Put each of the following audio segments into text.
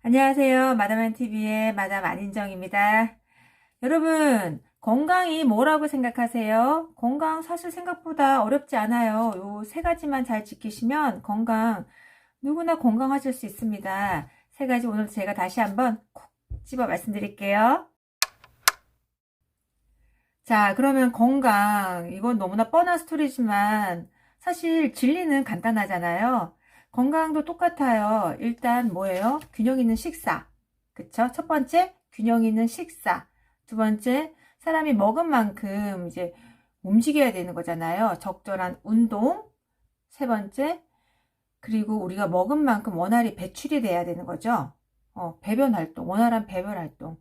안녕하세요. 마담한TV의 마담 안인정입니다. 여러분, 건강이 뭐라고 생각하세요? 건강 사실 생각보다 어렵지 않아요. 요 세 가지만 잘 지키시면 건강, 누구나 건강하실 수 있습니다. 세 가지 오늘 제가 다시 한번 콕 집어 말씀드릴게요. 자, 그러면 건강, 이건 너무나 뻔한 스토리지만 사실 진리는 간단하잖아요. 건강도 똑같아요. 일단 뭐예요? 균형 있는 식사. 그쵸? 첫 번째, 균형 있는 식사. 두 번째, 사람이 먹은 만큼 이제 움직여야 되는 거잖아요. 적절한 운동. 세 번째, 그리고 우리가 먹은 만큼 원활히 배출이 돼야 되는 거죠. 배변 활동, 원활한 배변 활동.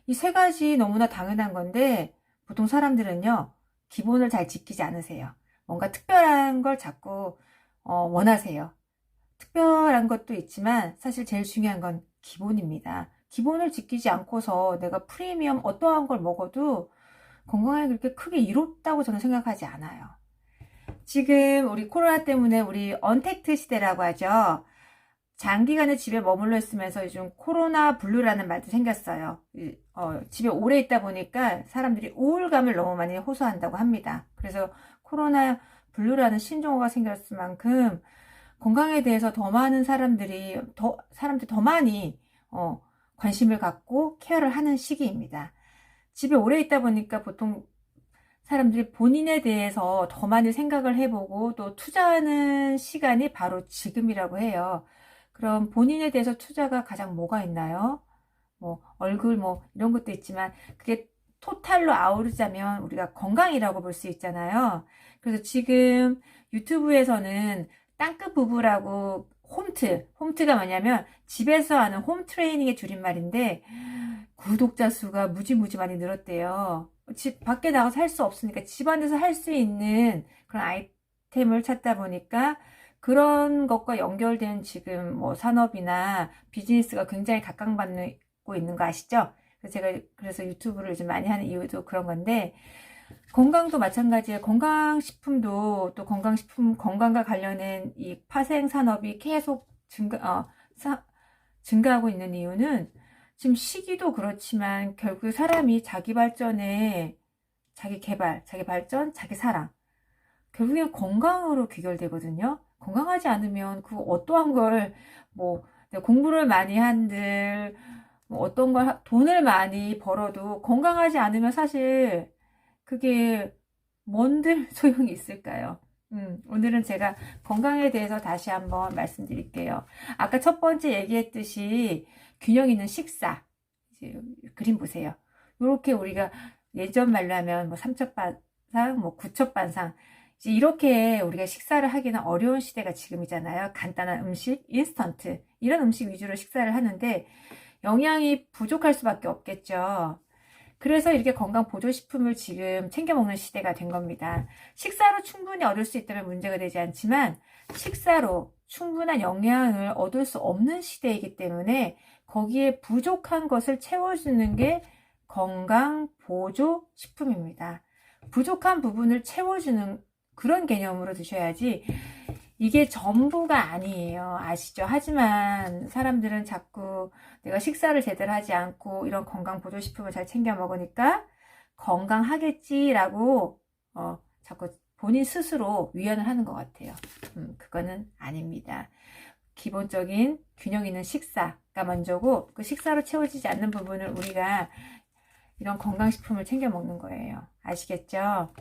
이 세 가지 너무나 당연한 건데 보통 사람들은요, 기본을 잘 지키지 않으세요. 뭔가 특별한 걸 자꾸 원하세요. 특별한 것도 있지만 사실 제일 중요한 건 기본입니다. 기본을 지키지 않고서 내가 프리미엄 어떠한 걸 먹어도 건강에 그렇게 크게 이롭다고 저는 생각하지 않아요. 지금 우리 코로나 때문에 우리 언택트 시대라고 하죠. 장기간에 집에 머물러 있으면서 요즘 코로나 블루라는 말도 생겼어요. 집에 오래 있다 보니까 사람들이 우울감을 너무 많이 호소한다고 합니다. 그래서 코로나 블루라는 신종어가 생겼을 만큼 건강에 대해서 더 많은 사람들이 더 많이 관심을 갖고 케어를 하는 시기입니다. 집에 오래 있다 보니까 보통 사람들이 본인에 대해서 더 많이 생각을 해보고 또 투자하는 시간이 바로 지금이라고 해요. 그럼 본인에 대해서 투자가 가장 뭐가 있나요? 뭐 얼굴 뭐 이런 것도 있지만 그게 토탈로 아우르자면 우리가 건강이라고 볼 수 있잖아요. 그래서 지금 유튜브에서는 땅끝 부부라고 홈트가 뭐냐면 집에서 하는 홈 트레이닝의 줄임말인데 구독자 수가 무지무지 많이 늘었대요. 집 밖에 나가서 할 수 없으니까 집 안에서 할 수 있는 그런 아이템을 찾다 보니까 그런 것과 연결된 지금 뭐 산업이나 비즈니스가 굉장히 각광받고 있는 거 아시죠? 그래서 유튜브를 요즘 많이 하는 이유도 그런 건데, 건강도 마찬가지예요. 건강식품도 또 건강과 관련된 이 파생 산업이 계속 증가하고 있는 이유는 지금 시기도 그렇지만 결국 사람이 자기 발전에 자기 개발, 자기 발전, 자기 사랑, 결국엔 건강으로 귀결되거든요. 건강하지 않으면 그 어떠한 걸 뭐 공부를 많이 한들 뭐 어떤 걸 돈을 많이 벌어도 건강하지 않으면 사실 그게 뭔들 소용이 있을까요? 오늘은 제가 건강에 대해서 다시 한번 말씀드릴게요. 아까 첫 번째 얘기했듯이 균형 있는 식사. 이제 그림 보세요. 이렇게 우리가 예전 말로 하면 뭐 삼첩반상, 뭐 구첩반상, 이제 이렇게 우리가 식사를 하기는 어려운 시대가 지금이잖아요. 간단한 음식, 인스턴트, 이런 음식 위주로 식사를 하는데 영양이 부족할 수밖에 없겠죠. 그래서 이렇게 건강 보조식품을 지금 챙겨 먹는 시대가 된 겁니다. 식사로 충분히 얻을 수 있다면 문제가 되지 않지만 식사로 충분한 영양을 얻을 수 없는 시대이기 때문에 거기에 부족한 것을 채워주는 게 건강 보조식품입니다. 부족한 부분을 채워주는 그런 개념으로 드셔야지 이게 전부가 아니에요. 아시죠? 하지만 사람들은 자꾸 내가 식사를 제대로 하지 않고 이런 건강 보조식품을 잘 챙겨 먹으니까 건강하겠지라고 자꾸 본인 스스로 위안을 하는 것 같아요. 그거는 아닙니다. 기본적인 균형 있는 식사가 먼저고 그 식사로 채워지지 않는 부분을 우리가 이런 건강식품을 챙겨 먹는 거예요. 아시겠죠?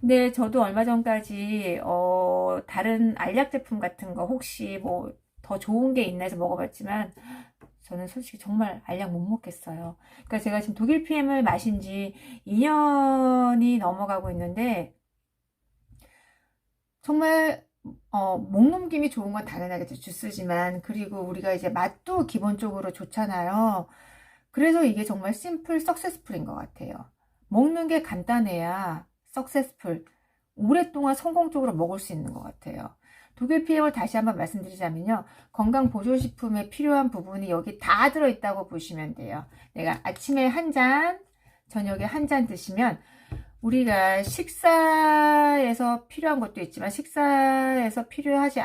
근데 저도 얼마 전까지 다른 알약 제품 같은 거 혹시 뭐 더 좋은 게 있나 해서 먹어봤지만 저는 솔직히 정말 알약 못 먹겠어요. 그러니까 제가 지금 독일 PM을 마신 지 2년이 넘어가고 있는데 정말 목 넘김이 좋은 건 당연하게 주스지만 그리고 우리가 이제 맛도 기본적으로 좋잖아요. 그래서 이게 정말 심플 석세스풀인 것 같아요. 먹는 게 간단해야 석세스풀, 오랫동안 성공적으로 먹을 수 있는 것 같아요. 독일 PM을 다시 한번 말씀드리자면요. 건강 보조식품에 필요한 부분이 여기 다 들어있다고 보시면 돼요. 내가 아침에 한 잔, 저녁에 한 잔 드시면 우리가 식사에서 필요한 것도 있지만 식사에서 필요하지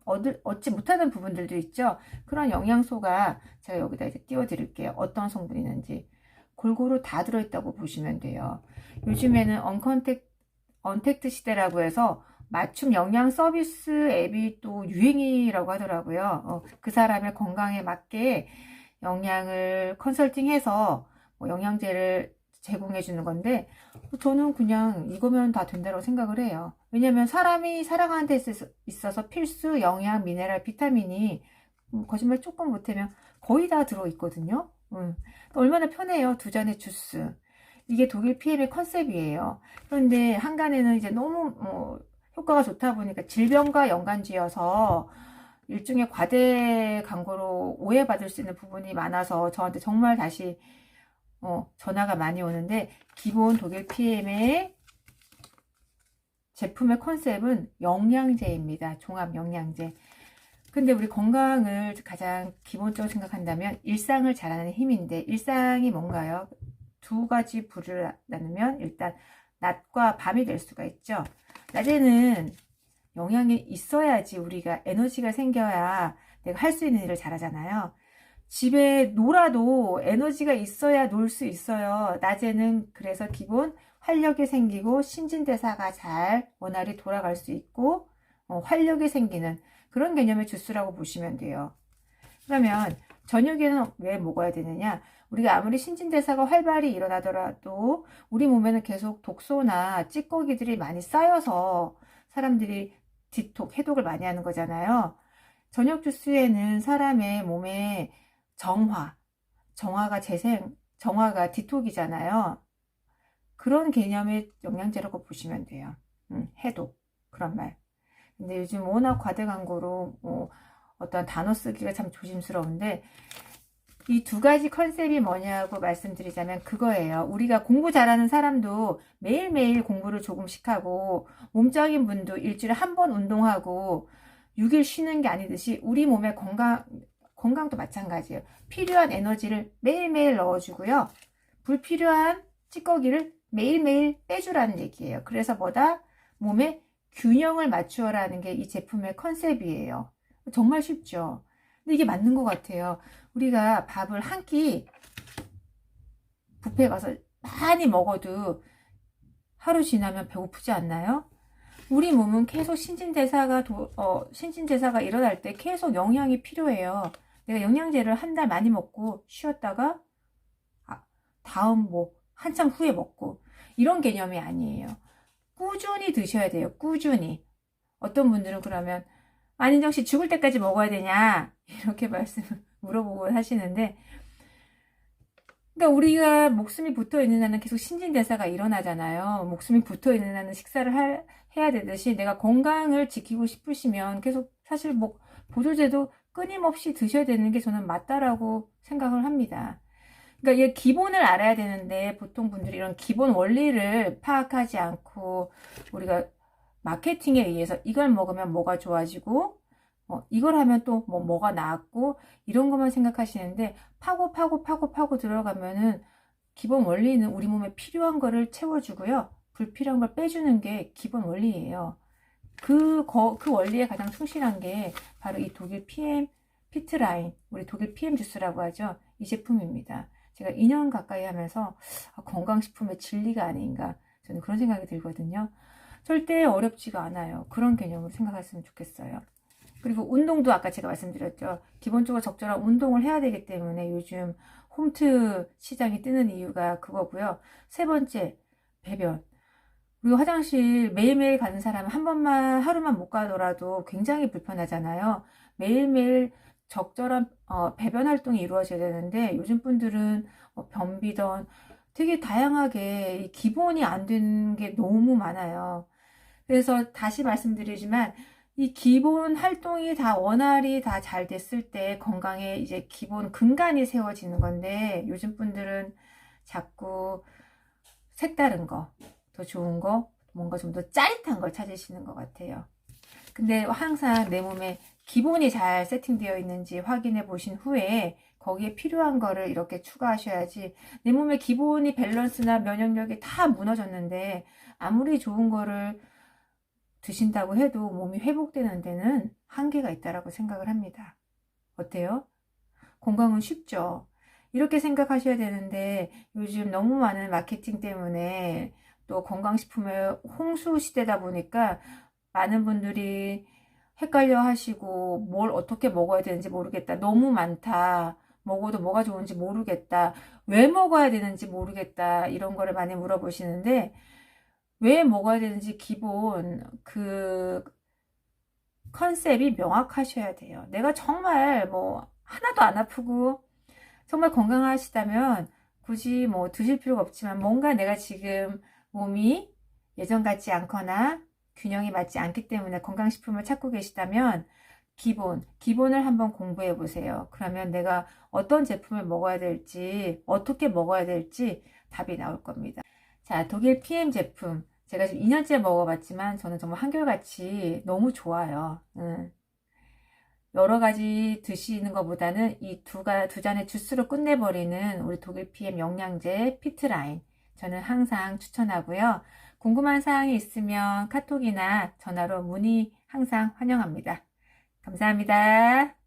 얻지 못하는 부분들도 있죠. 그런 영양소가 제가 여기다 이제 띄워 드릴게요. 어떤 성분이 있는지 골고루 다 들어있다고 보시면 돼요. 요즘에는 언택트 시대라고 해서 맞춤 영양 서비스 앱이 또 유행이라고 하더라고요. 그 사람의 건강에 맞게 영양을 컨설팅해서 뭐 영양제를 제공해 주는 건데, 저는 그냥 이거면 다 된다고 생각을 해요. 왜냐면 사람이 살아가는 데 있어서 필수 영양, 미네랄, 비타민이 거짓말 조금 못하면 거의 다 들어있거든요. 얼마나 편해요. 두 잔의 주스. 이게 독일 PM의 컨셉이에요. 그런데 한간에는 이제 너무 효과가 좋다 보니까 질병과 연관지어서 일종의 과대 광고로 오해받을 수 있는 부분이 많아서 저한테 정말 다시 전화가 많이 오는데, 기본 독일 PM의 제품의 컨셉은 영양제입니다. 종합 영양제. 근데 우리 건강을 가장 기본적으로 생각한다면 일상을 잘하는 힘인데, 일상이 뭔가요? 두 가지 부를 나누면 일단 낮과 밤이 될 수가 있죠. 낮에는 영양이 있어야지 우리가 에너지가 생겨야 내가 할 수 있는 일을 잘하잖아요. 집에 놀아도 에너지가 있어야 놀 수 있어요. 낮에는 그래서 기본 활력이 생기고 신진대사가 잘 원활히 돌아갈 수 있고 활력이 생기는 그런 개념의 주스라고 보시면 돼요. 그러면 저녁에는 왜 먹어야 되느냐? 우리가 아무리 신진대사가 활발히 일어나더라도 우리 몸에는 계속 독소나 찌꺼기들이 많이 쌓여서 사람들이 해독을 많이 하는 거잖아요. 저녁 주스에는 사람의 몸에 정화가 디톡이잖아요. 그런 개념의 영양제라고 보시면 돼요. 해독, 그런 말. 근데 요즘 워낙 과대 광고로 어떤 단어 쓰기가 참 조심스러운데, 이 두 가지 컨셉이 뭐냐고 말씀드리자면 그거예요. 우리가 공부 잘하는 사람도 매일매일 공부를 조금씩 하고, 몸짱인 분도 일주일에 한 번 운동하고 6일 쉬는 게 아니듯이 우리 몸의 건강도 마찬가지예요. 필요한 에너지를 매일매일 넣어주고요. 불필요한 찌꺼기를 매일매일 빼주라는 얘기예요. 그래서 몸에 균형을 맞추어라는 게 이 제품의 컨셉이에요. 정말 쉽죠. 근데 이게 맞는 것 같아요. 우리가 밥을 한 끼 뷔페 가서 많이 먹어도 하루 지나면 배고프지 않나요? 우리 몸은 계속 신진대사가 일어날 때 계속 영양이 필요해요. 내가 영양제를 한 달 많이 먹고 쉬었다가 다음 한참 후에 먹고 이런 개념이 아니에요. 꾸준히 드셔야 돼요. 꾸준히. 어떤 분들은 그러면 안인정 씨 죽을 때까지 먹어야 되냐 이렇게 물어보곤 하시는데, 그러니까 우리가 목숨이 붙어 있는 한은 계속 신진대사가 일어나잖아요. 목숨이 붙어 있는 한은 식사를 해야 되듯이 내가 건강을 지키고 싶으시면 계속 사실 보조제도 끊임없이 드셔야 되는 게 저는 맞다라고 생각을 합니다. 그러니까 이 기본을 알아야 되는데 보통 분들이 이런 기본 원리를 파악하지 않고 우리가 마케팅에 의해서 이걸 먹으면 뭐가 좋아지고 이걸 하면 또 뭐가 나았고 이런 것만 생각하시는데, 파고 들어가면은 기본 원리는 우리 몸에 필요한 거를 채워주고요. 불필요한 걸 빼주는 게 기본 원리예요. 그 원리에 가장 충실한 게 바로 이 독일 PM 피트라인, 우리 독일 PM 주스라고 하죠. 이 제품입니다. 제가 2년 가까이 하면서 건강식품의 진리가 아닌가, 저는 그런 생각이 들거든요. 절대 어렵지가 않아요. 그런 개념으로 생각했으면 좋겠어요. 그리고 운동도 아까 제가 말씀드렸죠. 기본적으로 적절한 운동을 해야 되기 때문에 요즘 홈트 시장이 뜨는 이유가 그거고요. 세 번째, 배변. 우리가 화장실 매일매일 가는 사람은 하루만 못 가더라도 굉장히 불편하잖아요. 매일매일 적절한 배변 활동이 이루어져야 되는데, 요즘 분들은 변비던 되게 다양하게 기본이 안 되는 게 너무 많아요. 그래서 다시 말씀드리지만 이 기본 활동이 다 원활히 다 잘 됐을 때 건강에 이제 기본 근간이 세워지는 건데, 요즘 분들은 자꾸 색다른 거, 더 좋은 거, 뭔가 좀 더 짜릿한 걸 찾으시는 것 같아요. 근데 항상 내 몸에 기본이 잘 세팅되어 있는지 확인해 보신 후에 거기에 필요한 거를 이렇게 추가하셔야지, 내 몸의 기본이 밸런스나 면역력이 다 무너졌는데 아무리 좋은 거를 드신다고 해도 몸이 회복되는 데는 한계가 있다라고 생각을 합니다. 어때요? 건강은 쉽죠? 이렇게 생각하셔야 되는데 요즘 너무 많은 마케팅 때문에 또 건강식품의 홍수 시대다 보니까 많은 분들이 헷갈려 하시고 뭘 어떻게 먹어야 되는지 모르겠다. 너무 많다. 먹어도 뭐가 좋은지 모르겠다. 왜 먹어야 되는지 모르겠다. 이런 거를 많이 물어보시는데 왜 먹어야 되는지 기본 그 컨셉이 명확하셔야 돼요. 내가 정말 뭐 하나도 안 아프고 정말 건강하시다면 굳이 뭐 드실 필요가 없지만 뭔가 내가 지금 몸이 예전 같지 않거나 균형이 맞지 않기 때문에 건강식품을 찾고 계시다면 기본을 한번 공부해 보세요. 그러면 내가 어떤 제품을 먹어야 될지, 어떻게 먹어야 될지 답이 나올 겁니다. 자, 독일 PM 제품. 제가 지금 2년째 먹어봤지만 저는 정말 한결같이 너무 좋아요. 여러 가지 드시는 것보다는 이 두 잔의 주스로 끝내버리는 우리 독일 PM 영양제 피트라인. 저는 항상 추천하고요. 궁금한 사항이 있으면 카톡이나 전화로 문의 항상 환영합니다. 감사합니다.